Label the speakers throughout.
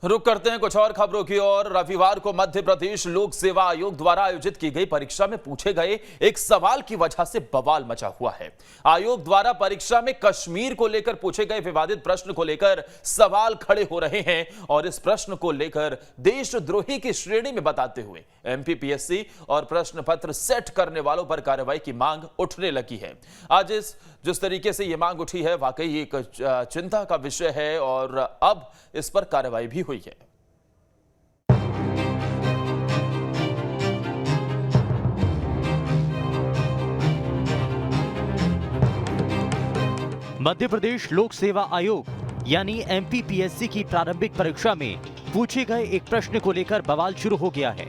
Speaker 1: रुक करते हैं कुछ और खबरों की ओर। रविवार को मध्य प्रदेश लोक सेवा आयोग द्वारा आयोजित की गई परीक्षा में पूछे गए एक सवाल की वजह से बवाल मचा हुआ है। आयोग द्वारा परीक्षा में कश्मीर को लेकर पूछे गए विवादित प्रश्न को लेकर सवाल खड़े हो रहे हैं और इस प्रश्न को लेकर देशद्रोही की श्रेणी में बताते हुए एमपीपीएससी और प्रश्न पत्र सेट करने वालों पर कार्रवाई की मांग उठने लगी है। आज जिस तरीके से यह मांग उठी है वाकई एक चिंता का विषय है और अब इस पर कार्रवाई भी हुई है।
Speaker 2: मध्य प्रदेश लोक सेवा आयोग यानी एमपीपीएससी की प्रारंभिक परीक्षा में पूछे गए एक प्रश्न को लेकर बवाल शुरू हो गया है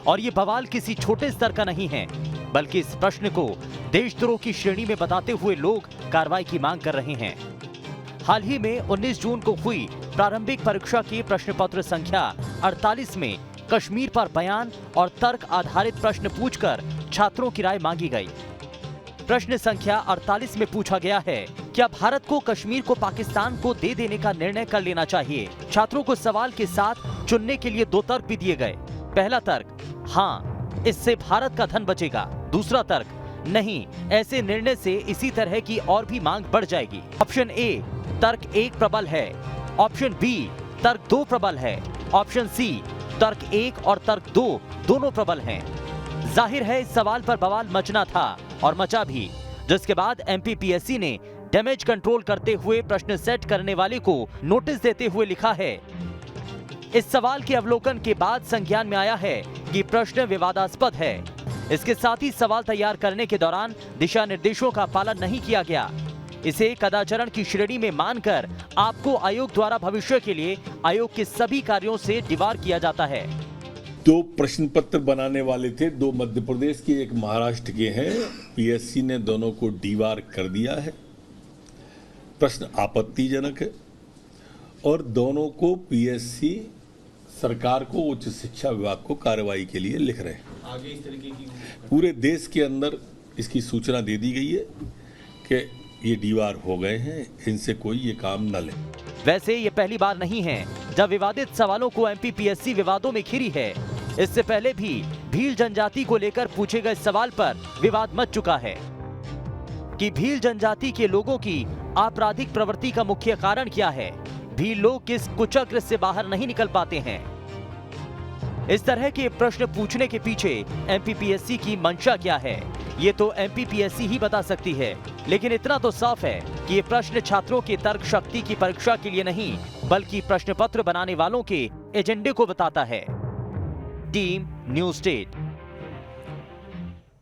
Speaker 2: और ये बवाल किसी छोटे स्तर का नहीं है, बल्कि इस प्रश्न को देशद्रोह की श्रेणी में बताते हुए लोग कार्रवाई की मांग कर रहे हैं। हाल ही में 19 जून को हुई प्रारंभिक परीक्षा की प्रश्न पत्र संख्या 48 में कश्मीर पर बयान और तर्क आधारित प्रश्न पूछकर छात्रों की राय मांगी गई। प्रश्न संख्या 48 में पूछा गया है, क्या भारत को कश्मीर को पाकिस्तान को दे देने का निर्णय कर लेना चाहिए। छात्रों को सवाल के साथ चुनने के लिए 2 तर्क भी दिए गए। पहला तर्क, हाँ, इससे भारत का धन बचेगा। दूसरा तर्क, नहीं, ऐसे निर्णय से इसी तरह की और भी मांग बढ़ जाएगी। ऑप्शन ए, तर्क 1 प्रबल है। ऑप्शन बी, तर्क 2 प्रबल है। ऑप्शन सी, तर्क 1 और तर्क 2 दोनों प्रबल हैं। जाहिर है इस सवाल पर बवाल मचना था और मचा भी, जिसके बाद एमपीपीएससी ने डैमेज कंट्रोल करते हुए प्रश्न सेट करने वाले को नोटिस देते हुए लिखा है, इस सवाल के अवलोकन के बाद संज्ञान में आया है कि प्रश्न विवादास्पद है। इसके साथ ही सवाल तैयार करने के दौरान दिशा निर्देशों का पालन नहीं किया गया। इसे कदाचरण की श्रेणी में मानकर आपको आयोग द्वारा भविष्य के लिए आयोग के सभी कार्यों से दीवार किया जाता है।
Speaker 3: 2 प्रश्न पत्र बनाने वाले थे, 2 मध्य प्रदेश के, 1 महाराष्ट्र के हैं। पीएससी ने दोनों को डीवार कर दिया है। प्रश्न आपत्तिजनक है और दोनों को पीएससी सरकार को, उच्च शिक्षा विभाग को कार्रवाई के लिए लिख रहे हैं।
Speaker 4: आगे इस तरीके की
Speaker 3: पूरे देश के अंदर इसकी सूचना दे दी गई है कि ये डीवार हो गए हैं, इनसे कोई ये काम न ले।
Speaker 2: वैसे ये पहली बार नहीं है जब विवादित सवालों को एमपीपीएससी विवादों में घिरी है। इससे पहले भी भील जनजाति को लेकर पूछे गए सवाल पर विवाद मच चुका है कि भील जनजाति के लोगों की आपराधिक प्रवृत्ति का मुख्य कारण क्या है। भील लोग किस कुचक्र से बाहर नहीं निकल पाते हैं। इस तरह के प्रश्न पूछने के पीछे एमपीपीएससी की मंशा क्या है, ये तो एमपीपीएससी ही बता सकती है। लेकिन इतना तो साफ है कि ये प्रश्न छात्रों के तर्क शक्ति की परीक्षा के लिए नहीं, बल्कि प्रश्न पत्र बनाने वालों के एजेंडे को बताता है। Team news state.